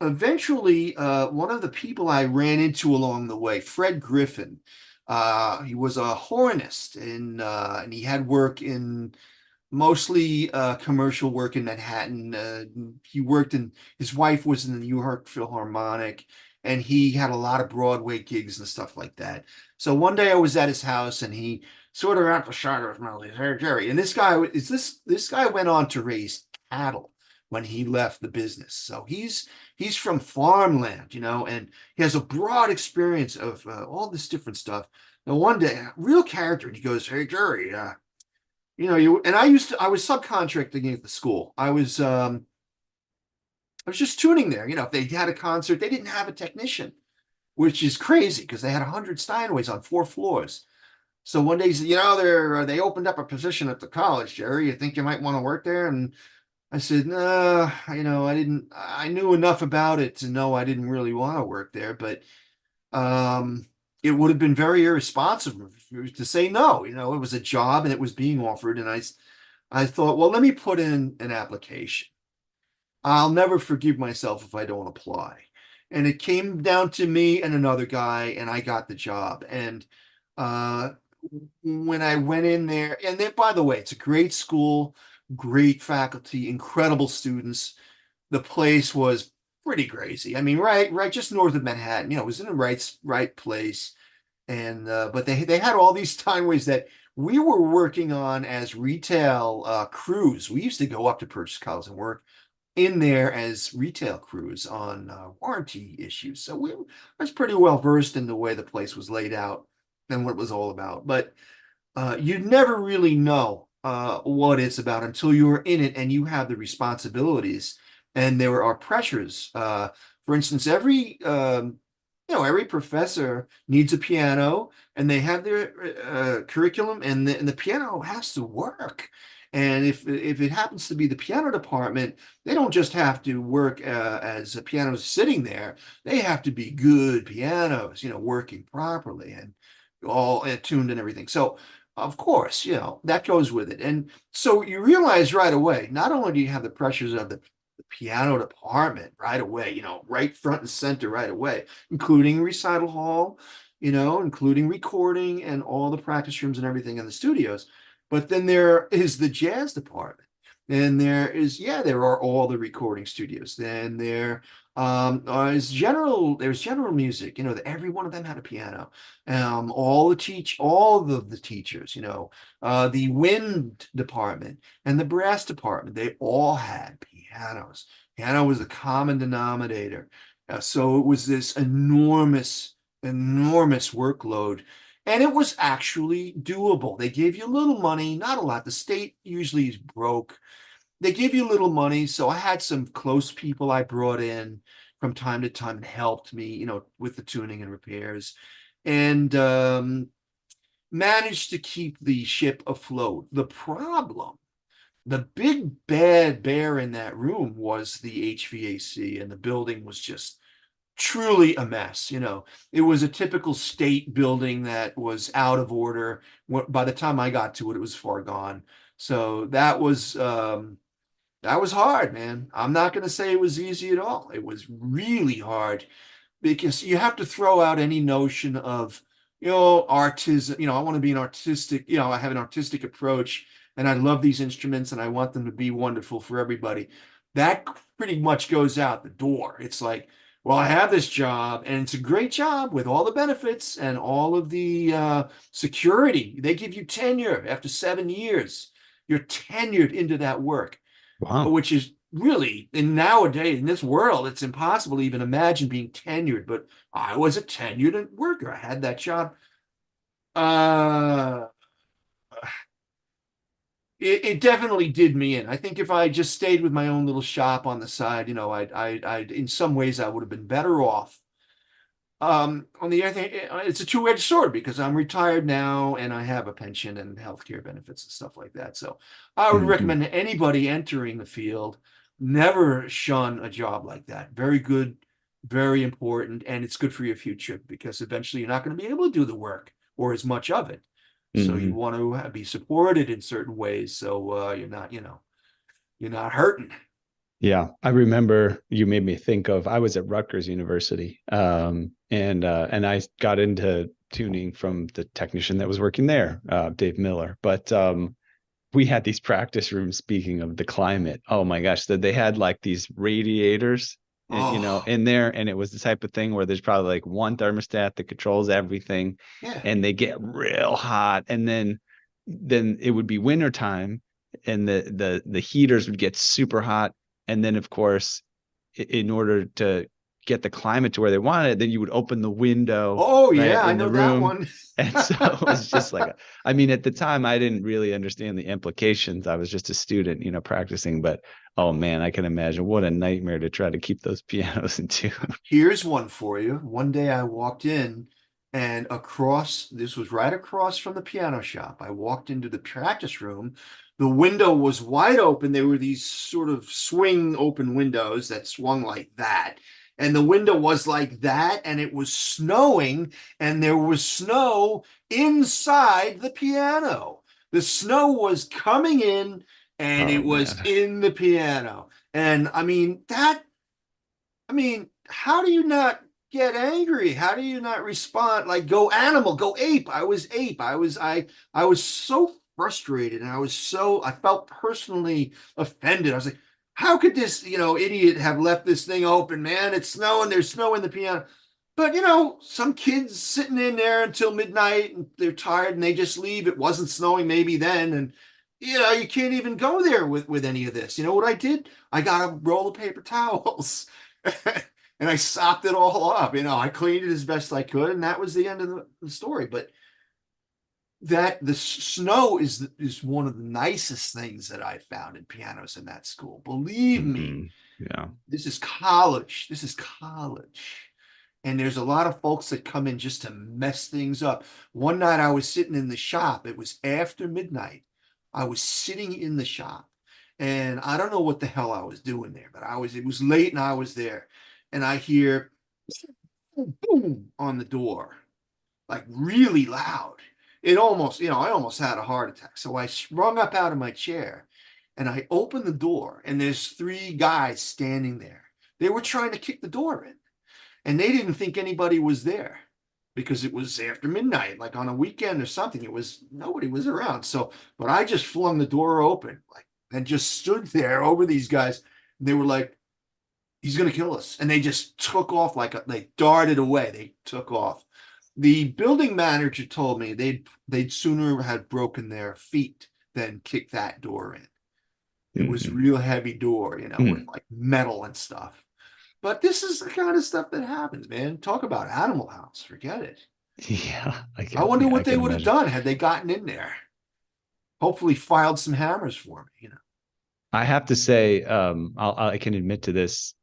Eventually, one of the people I ran into along the way, Fred Griffin, he was a hornist, and he had work in mostly commercial work in Manhattan. He worked in, his wife was in the New York Philharmonic, and he had a lot of Broadway gigs and stuff like that. So one day I was at his house, and he sort of wrapped a shot of his mouth. He said, "Hey, Jerry," and this guy went on to raise cattle when he left the business. So he's from farmland, and he has a broad experience of all this different stuff. Now one day, real character, and he goes, "Hey, Jerry, you and I was subcontracting at the school. I was just tuning there. If they had a concert, they didn't have a technician, which is crazy because they had 100 Steinways on 4 floors. So one day he said, they opened up a position at the college, Jerry. You think you might want to work there? And I said, no, I knew enough about it to know I didn't really want to work there, but um, it would have been very irresponsible to say no. It was a job and it was being offered. And I thought, well, let me put in an application. I'll never forgive myself if I don't apply. And it came down to me and another guy, and I got the job. And uh, when I went in there, and then, by the way, it's a great school, great faculty, incredible students. The place was pretty crazy. I mean, right, just north of Manhattan. It was in the right place. And but they had all these timeways that we were working on as retail crews. We used to go up to Purchase College and work in there as retail crews on warranty issues. So I was pretty well versed in the way the place was laid out and what it was all about. But you never really know what it's about until you're in it and you have the responsibilities and there are pressures. For instance, every professor needs a piano and they have their curriculum and the piano has to work. And if it happens to be the piano department, they don't just have to work as a piano sitting there. They have to be good pianos, working properly and all tuned and everything. So of course, that goes with it. And so you realize right away, not only do you have the pressures of the piano department right away, right front and center right away, including recital hall, including recording and all the practice rooms and everything in the studios. But then there is the jazz department. And there are all the recording studios. Then there's general music, every one of them had a piano. All of the teachers, the wind department and the brass department, they all had pianos. Piano was the common denominator. So it was this enormous workload. And it was actually doable. They gave you a little money, not a lot. The state usually is broke. They give you little money. So I had some close people I brought in from time to time and helped me, with the tuning and repairs, and managed to keep the ship afloat. The big bad bear in that room was the HVAC, and the building was just truly a mess. It was a typical state building that was out of order. By the time I got to it, it was far gone. So that was hard, man. I'm not going to say it was easy at all. It was really hard because you have to throw out any notion of, artism. I want to be an artistic, I have an artistic approach and I love these instruments and I want them to be wonderful for everybody. That pretty much goes out the door. It's like, well, I have this job and it's a great job with all the benefits and all of the security. They give you tenure after 7 years. You're tenured into that work, Wow. which is really nowadays in this world, it's impossible to even imagine being tenured. But I was a tenured worker. I had that job. Uh, it definitely did me in. I think if I just stayed with my own little shop on the side, in some ways I would have been better off. On the other hand, it's a two-edged sword because I'm retired now and I have a pension and healthcare benefits and stuff like that. So I would Mhm. recommend to anybody entering the field, never shun a job like that. Very good, very important, and it's good for your future because eventually you're not going to be able to do the work or as much of it. So you Mhm. want to be supported in certain ways so you're not hurting. Yeah, I remember you made me think of I was at Rutgers University, and I got into tuning from the technician that was working there, Dave Miller. But we had these practice rooms. Speaking of the climate, oh my gosh, that they had like these radiators, Oh, in there, and it was the type of thing where there's probably like one thermostat that controls everything, yeah. and they get real hot, and then it would be winter time, and the heaters would get super hot, and then of course, in order to get the climate to where they wanted it, then you would open the window Oh, right yeah, I in the know that room. one. And so it was just like, I mean, at the time, I didn't really understand the implications. I was just a student, practicing. But oh man, I can imagine what a nightmare to try to keep those pianos in tune. Here's one for you. One day I walked in And this was right across from the piano shop. I walked into the practice room. The window was wide open. There were these sort of swing open windows that swung like that. And the window was like that, and it was snowing, and there was snow inside the piano. The snow was coming in, and Oh it was man. in the piano. And I mean, how do you not get angry? How do you not respond? Like, go animal, go ape. I was ape. I was so frustrated, and I felt personally offended. I was like, how could this, idiot have left this thing open, man? It's snowing, there's snow in the piano. But some kids sitting in there until midnight and they're tired and they just leave. It wasn't snowing maybe then. And you can't even go there with any of this. You know what I did? I got a roll of paper towels. And I sopped it all up. I cleaned it as best I could, and that was the end of the story. But the snow is one of the nicest things that I found in pianos in that school. Believe me, Yeah. this is college. This is college. And there's a lot of folks that come in just to mess things up. One night I was sitting in the shop. It was after midnight. I was sitting in the shop, and I don't know what the hell I was doing there, but it was late and I was there. And I hear boom on the door, like really loud. It almost, I almost had a heart attack. So I sprung up out of my chair and I opened the door, and there's three guys standing there. They were trying to kick the door in, and they didn't think anybody was there because it was after midnight, like on a weekend or something. Nobody was around. So, but I just flung the door open, like, and just stood there over these guys. And they were like, he's going to kill us. And they just took off they darted away. They took off. The building manager told me they'd sooner had broken their feet than kick that door in. It was Mhm. real heavy door, with Mm. like metal and stuff. But this is the kind of stuff that happens, man. Talk about Animal House. Forget it. Yeah, I wonder I what they can would have imagine. done had they gotten in there. Hopefully filed some hammers for me. I have to say, I can admit to this,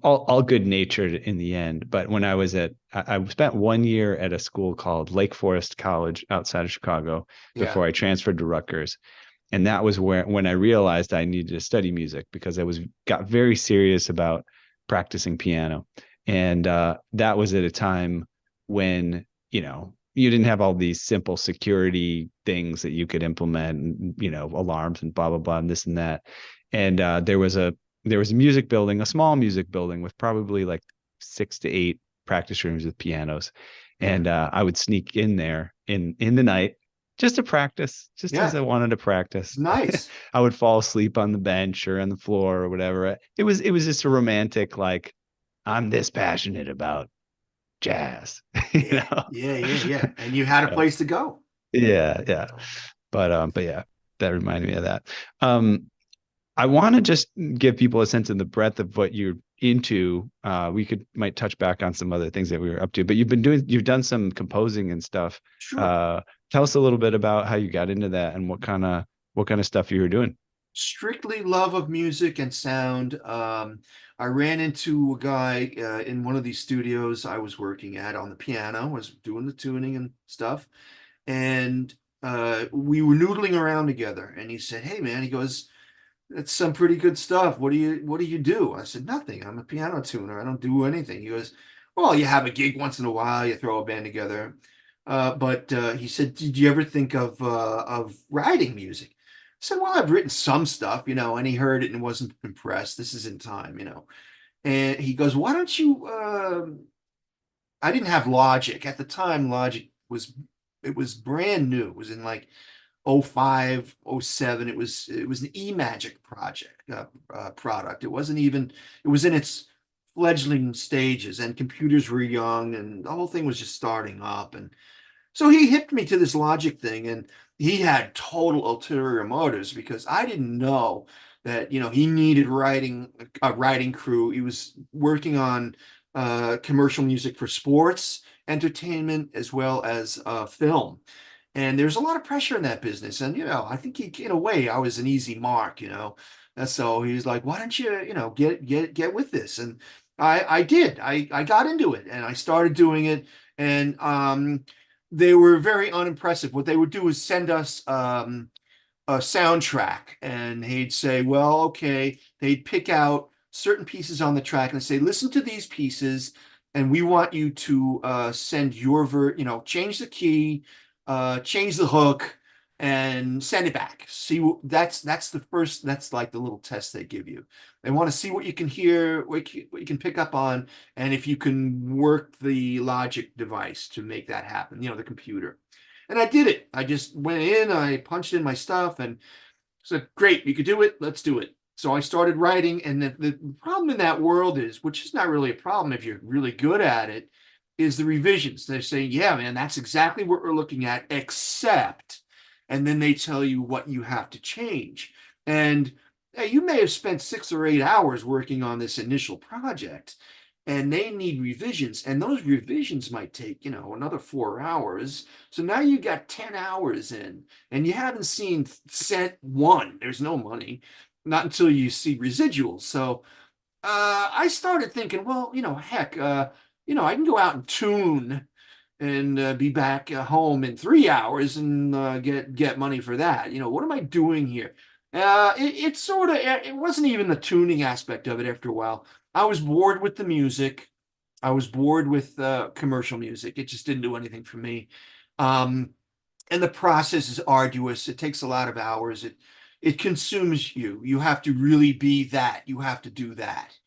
all good natured in the end. But when I spent 1 year at a school called Lake Forest College outside of Chicago Yeah. before I transferred to Rutgers. And that was when I realized I needed to study music because got very serious about practicing piano. And that was at a time when, you didn't have all these simple security things that you could implement, and, alarms and blah blah blah and this and that. And there was a music building, a small music building with probably like 6 to 8 practice rooms with pianos. Yeah. And I would sneak in there in the night just to practice, just because Yeah. I wanted to It's practice. nice. I would fall asleep on the bench or on the floor or whatever. It was just a romantic, like, I'm this passionate about jazz, you Yeah. know. Yeah. Yeah. Yeah. And you had a So, place to go. yeah, yeah. But yeah, that reminded me of that. Um, I want to just give people a sense of the breadth of what you're into. We might touch back on some other things that we were up to, but you've done some composing and stuff. Sure. Uh, Tell us a little bit about how you got into that and what kind of stuff you were doing. Strictly love of music and sound. I ran into a guy in one of these studios I was working at on the piano, was doing the tuning and stuff. And we were noodling around together. And he said, "Hey, man," he goes, "that's some pretty good stuff. What do you do?" I said, "Nothing. I'm a piano tuner. I don't do anything." He goes, "Well, you have a gig once in a while, you throw a band together." But he said, "Did you ever think of writing music?" I said, "Well, I've written some stuff, and he heard it and wasn't impressed. This is in time. And he goes, "Why don't you I didn't have Logic. At the time, Logic was brand new. It was in like '05, '07. It was an eMagic product. It was in its fledgling stages, and computers were young, and the whole thing was just starting up. And so he hipped me to this Logic thing, and he had total ulterior motives because I didn't know that, he needed a writing crew. He was working on commercial music for sports, entertainment, as well as film. And there's a lot of pressure in that business. And, I think in a way, I was an easy mark. And so he was like, "Why don't you, get with this?" And I did. I got into it and I started doing it. and they were very unimpressive. What they would do is send us a soundtrack, and he'd say, well, okay, they'd pick out certain pieces on the track and say, listen to these pieces, and we want you to send your change the key, change the hook, and send it back. See, that's the first, that's like the little test they give you. They want to see what you can hear, what you can pick up on, and if you can work the logic device to make that happen, the computer. And I did it. I just went in, I punched in my stuff and said, great, you could do it. Let's do it. So I started writing. And the problem in that world is, which is not really a problem if you're really good at it, is the revisions. They're saying, yeah, man, that's exactly what we're looking at, except, and then they tell you what you have to change. And you may have spent 6 or 8 hours working on this initial project, and they need revisions, and those revisions might take another 4 hours. So now you got 10 hours in, and you haven't seen cent one. There's no money, not until you see residuals. So I started thinking, well, heck, I can go out and tune and be back home in 3 hours and get money for that. What am I doing here? It sort of, it wasn't even the tuning aspect of it. After a while, I was bored with the music. I was bored with commercial music. It just didn't do anything for me. Um, and the process is arduous. It takes a lot of hours. It consumes you. You have to really be that. You have to do that.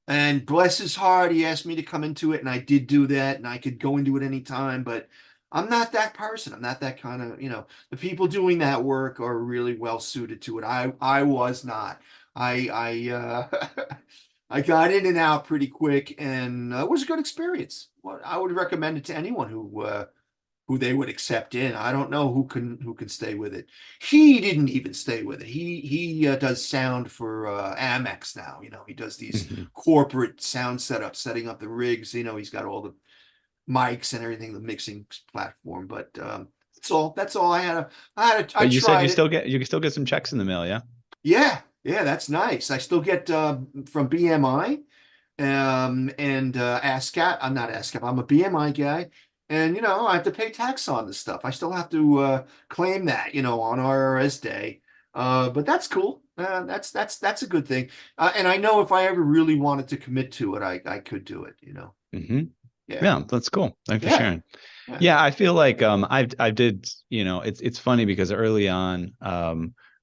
And bless his heart, he asked me to come into it, and I did do that, and I could go into it anytime, but I'm not that person. I'm not that kind of, the people doing that work are really well suited to it. I was not. I I got in and out pretty quick, and it was a good experience. Well, I would recommend it to anyone who they would accept in. I don't know who can stay with it. He didn't even stay with it. He does sound for Amex now. He does these Mhm. corporate sound setups, setting up the rigs. He's got all the mics and everything, the mixing platform. But that's all I had. I But you said tried it. you can still get some checks in the mail, yeah? Yeah, yeah, that's nice. I still get from BMI and ASCAP. I'm not ASCAP. I'm a BMI guy, and I have to pay tax on this stuff. I still have to claim that, on RRS day. But that's cool. That's a good thing. And I know if I ever really wanted to commit to it, I could do it. Hmm. Yeah, Yeah, that's cool. Thanks for yeah, sharing. yeah. Yeah, I feel like I did, it's funny because early on,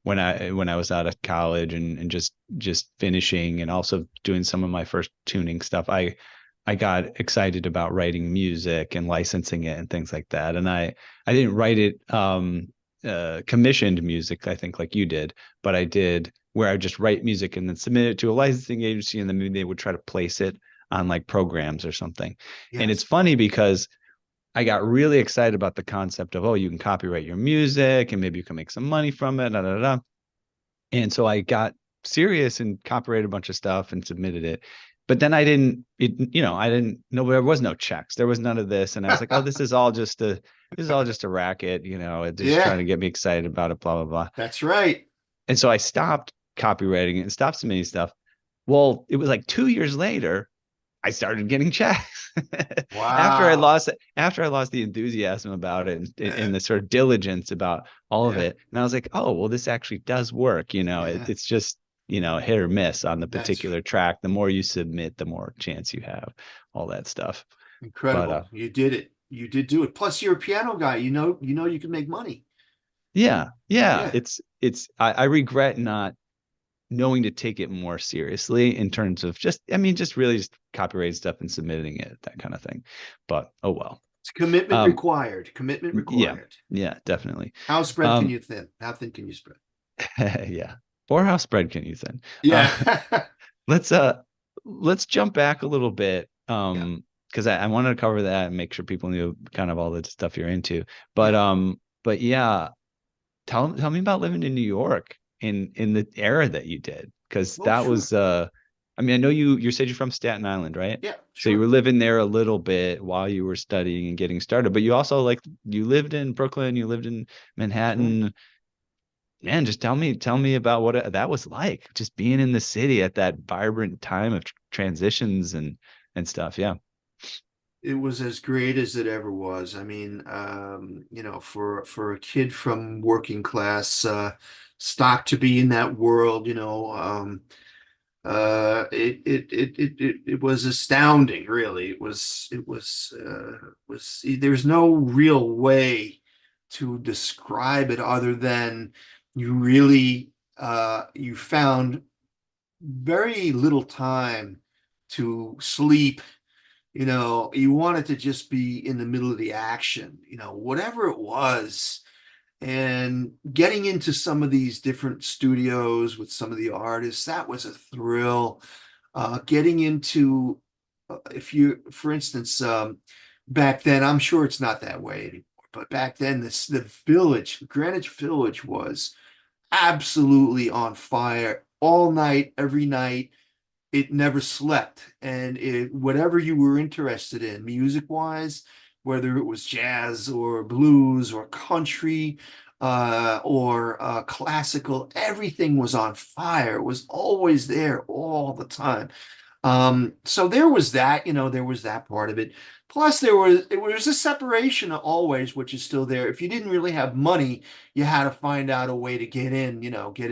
when I was out of college and just finishing and also doing some of my first tuning stuff, I got excited about writing music and licensing it and things like that. And I didn't write it commissioned music, I think like you did, but I did where I would just write music and then submit it to a licensing agency, and then maybe they would try to place it on like programs or something. And it's Yes. funny because I got really excited about the concept of, oh, you can copyright your music and maybe you can make some money from it. Da, da, da. And so I got serious and copyrighted a bunch of stuff and submitted it. But then I didn't know, there was no checks. There was none of this. And I was like, oh, this is all just a racket, just trying Yeah, to get me excited about it, blah, blah, blah. that's right. And so I stopped copywriting it and stopped submitting stuff. Well, it was like 2 years later, I started getting checks Wow. after I lost the enthusiasm about it Yeah, and the sort of diligence about all of yeah, it. And I was like, oh, well, this actually does work. yeah. It's just, hit or miss on the That's particular track. The more you submit, the more chance you have, all that stuff. But incredible. You did it. You did do it. Plus, you're a piano guy. You can make money. yeah, yeah, Yeah. I regret not knowing to take it more seriously in terms of just really just copyright stuff and submitting it, that kind of thing. But oh well. It's commitment Um, required. Commitment yeah, required. yeah, definitely. How spread can Um, you thin? How thin can you spread? yeah. Or how spread can you thin? Yeah. Let's uh let's jump back a little bit. Yeah. Because I wanted to cover that and make sure people knew kind of all the stuff you're into. Yeah. But yeah, tell me about living in New York in the era that you did. Because Well, that sure. was I mean, I know you said you're from Staten Island, right? Yeah, So you were sure. living there a little bit while you were studying and getting started, but you also like you lived in Brooklyn, you lived in Correct. Manhattan. Man, just tell me about what that was like, just being in the city at that vibrant time of transitions and stuff. Yeah. It was as great as it ever was. I mean, for a kid from working class stock to be in that world, it was astounding, really. It was there's no real way to describe it other than you found very little time to sleep. You wanted to just be in the middle of the action, whatever it was. And getting into some of these different studios with some of the artists, that was a thrill. Getting into, if you, for instance, back then, I'm sure it's not that way anymore, but back then, the village, Greenwich Village was absolutely on fire all night, every night. It never slept. And whatever you were interested in, music wise, whether it was jazz or blues or country or classical, everything was on fire. It was always there all the time. So there was that, there was that part of it. Plus, it was a separation always, which is still there. If you didn't really have money, you had to find out a way to get in, get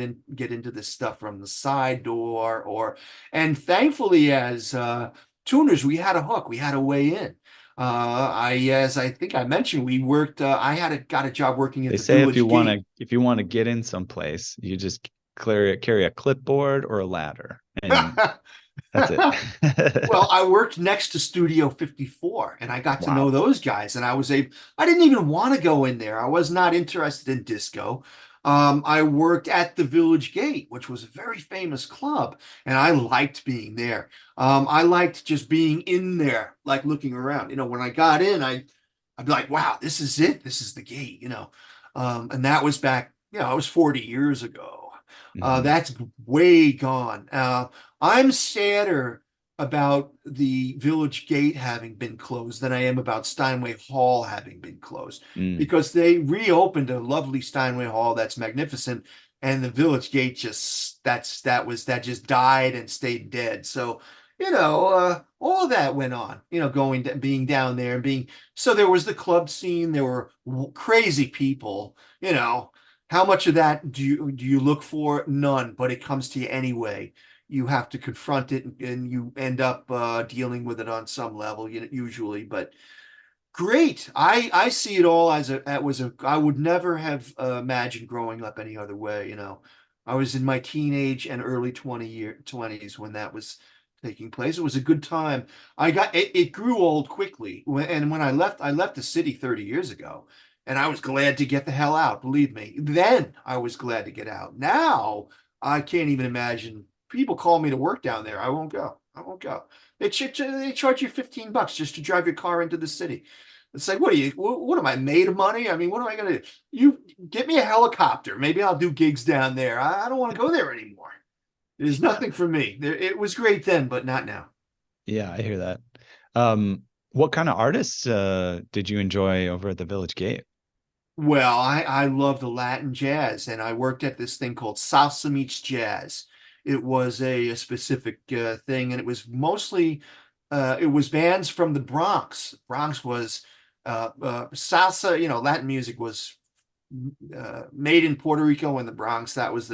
into this stuff from the side door, and thankfully, as tuners, we had a hook, we had a way in. As I think I mentioned, we worked. Got a job working at They the say if you Village want Gate. to if you want to get in someplace, you just carry a clipboard or a ladder, and that's it. Well, I worked next to Studio 54 and I got to know Wow. those guys and I didn't even want to go in there. I was not interested in disco. I worked at the Village Gate, which was a very famous club, and I liked being there. I liked just being in there, like looking around. When I got in, I'd be like, wow, this is it. This is the gate. And that was back, it was 40 years ago. Mhm. That's way gone. I'm sadder about the Village Gate having been closed than I am about Steinway Hall having been closed Mm. because they reopened a lovely Steinway Hall that's magnificent, and the Village Gate that just died and stayed dead. So, all of that went on, being down there and being so there was the club scene, there were crazy people, how much of that do you look for? None, but it comes to you anyway. You have to confront it, and you end up dealing with it on some level, usually. But great, I see it all as I would never have imagined growing up any other way. I was in my teenage and early 20s when that was taking place. It was a good time. It grew old quickly, and when I left the city 30 years ago. And I was glad to get the hell out, believe me. Then I was glad to get out. Now I can't even imagine. People call me to work down there. I won't go. I won't go. They charge you $15 just to drive your car into the city. It's like, what am I made of money? I mean, what am I gonna do? You get me a helicopter. Maybe I'll do gigs down there. I don't want to go there anymore. There's Yeah. nothing for me. It was great then, but not now. Yeah, I hear that. What kind of artists did you enjoy over at the Village Gate? Well, I love the Latin jazz, and I worked at this thing called Salsa Meets Jazz. It was a specific thing, and it was bands from the Bronx. Bronx was salsa, Latin music was made in Puerto Rico and the Bronx. Those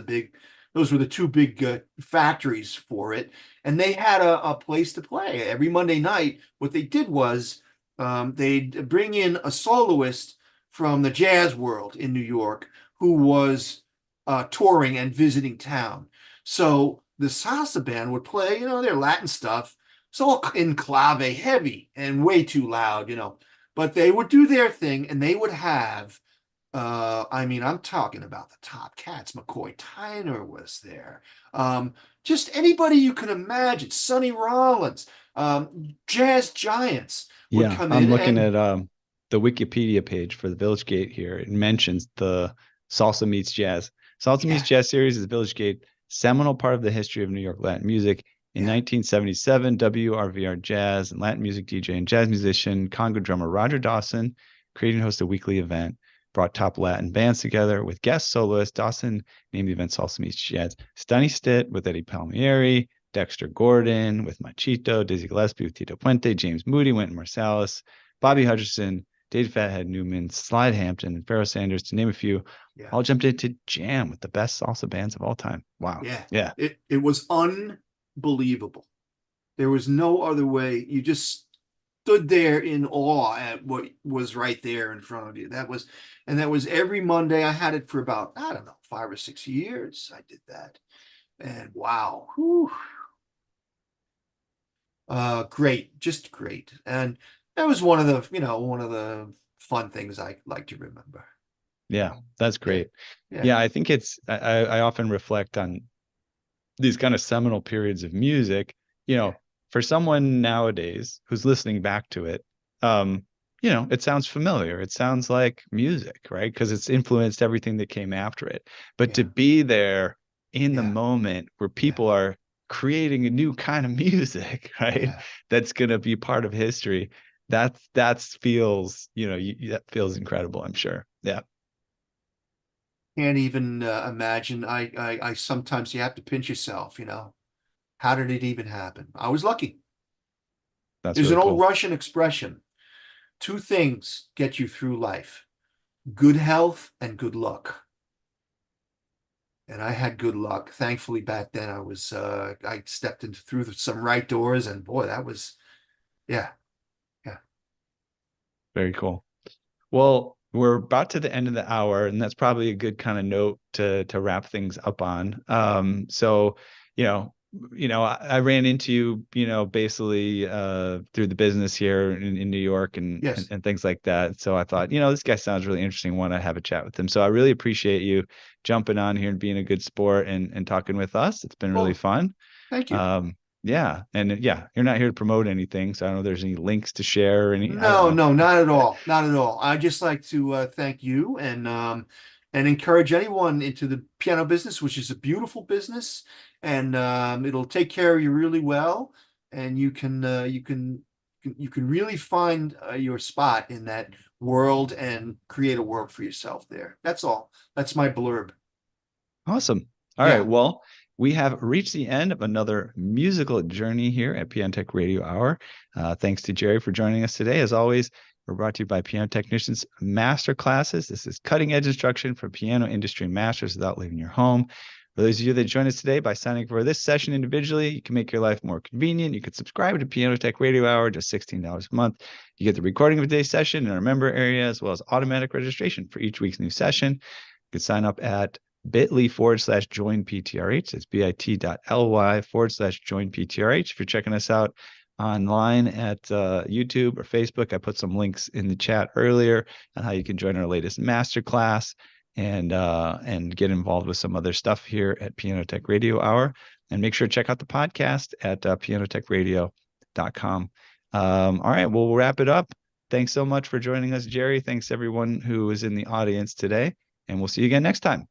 were the two big factories for it. And they had a place to play every Monday night. What they did was they'd bring in a soloist from the jazz world in New York who was touring and visiting town. So the salsa band would play, their Latin stuff. It's all in clave heavy and way too loud, but they would do their thing and they would have I mean, I'm talking about the top cats. McCoy Tyner was there. Just anybody you can imagine. Sonny Rollins, jazz giants would Yeah, come I'm in looking and at the Wikipedia page for the Village Gate here. It mentions the Salsa Meets Jazz. Salsa Meets yeah, Jazz series is the Village Gate seminal part of the history of New York Latin music. In yeah. 1977, WRVR Jazz and Latin music DJ and jazz musician, Congo drummer Roger Dawson created and hosted a weekly event, brought top Latin bands together with guest soloists. Dawson named the event Salsa Meets Jazz. Stunny Stitt with Eddie Palmieri, Dexter Gordon with Machito, Dizzy Gillespie with Tito Puente, James Moody, Wynton Marsalis, Bobby Hutcherson, Dave Fathead Newman, Slide Hampton, and Pharoah Sanders, to name a few, Yeah. all jumped into jam with the best salsa bands of all time. Wow. Yeah. Yeah. It was unbelievable. There was no other way. You just stood there in awe at what was right there in front of you. And that was every Monday. I had it for about, I don't know, 5 or 6 years. I did that. And wow. Whew. Great, just great. And that was one of the fun things I like to remember. Yeah. That's Yeah. great. Yeah. Yeah. I think I often reflect on these kind of seminal periods of music, Yeah. for someone nowadays who's listening back to it, it sounds familiar. It sounds like music, right? Because it's influenced everything that came after it. But to Yeah. be there in the Yeah. moment where Yeah. people are creating a new kind of music, right? Yeah. That's going to be part of history. That feels, that feels incredible, I'm sure. Yeah, Can't even imagine. I sometimes you have to pinch yourself, How did it even happen? I was lucky. that's There's an really old cool. Russian expression. Two things get you through life: good health and good luck. And I had good luck. Thankfully, back then I stepped into through some right doors, and boy, that was, yeah, yeah. Very cool. Well, we're about to the end of the hour, and that's probably a good kind of note to wrap things up on. So, you know, I ran into you, basically through the business here in New York and, Yes. and things like that. So I thought, this guy sounds really interesting. Want to have a chat with him. So I really appreciate you jumping on here and being a good sport and talking with us. It's been really Well, fun. thank you. Yeah, and yeah, you're not here to promote anything, so I don't know if there's any links to share or any. I don't No, know. no, not at all. Not at all. I just like to thank you and encourage anyone into the piano business, which is a beautiful business, and it'll take care of you really well, and you can really find your spot in that world and create a world for yourself there. That's all. That's my blurb. Awesome. All right. Yeah. Well, we have reached the end of another musical journey here at Piano Tech Radio Hour. Thanks to Jerry for joining us today. As always, we're brought to you by Piano Technicians Master Classes. This is cutting edge instruction for piano industry masters without leaving your home. For those of you that joined us today by signing up for this session individually, you can make your life more convenient. You can subscribe to Piano Tech Radio Hour, just $16 a month. You get the recording of today's session in our member area, as well as automatic registration for each week's new session. You can sign up at bit.ly/join PTRH. It's bit.ly/join PTRH. If you're checking us out online at YouTube or Facebook, I put some links in the chat earlier on how you can join our latest masterclass and get involved with some other stuff here at Piano Tech Radio Hour. And make sure to check out the podcast at pianotechradio.com. All right, well, we'll wrap it up. Thanks so much for joining us, Jerry. Thanks everyone who is in the audience today, and we'll see you again next time.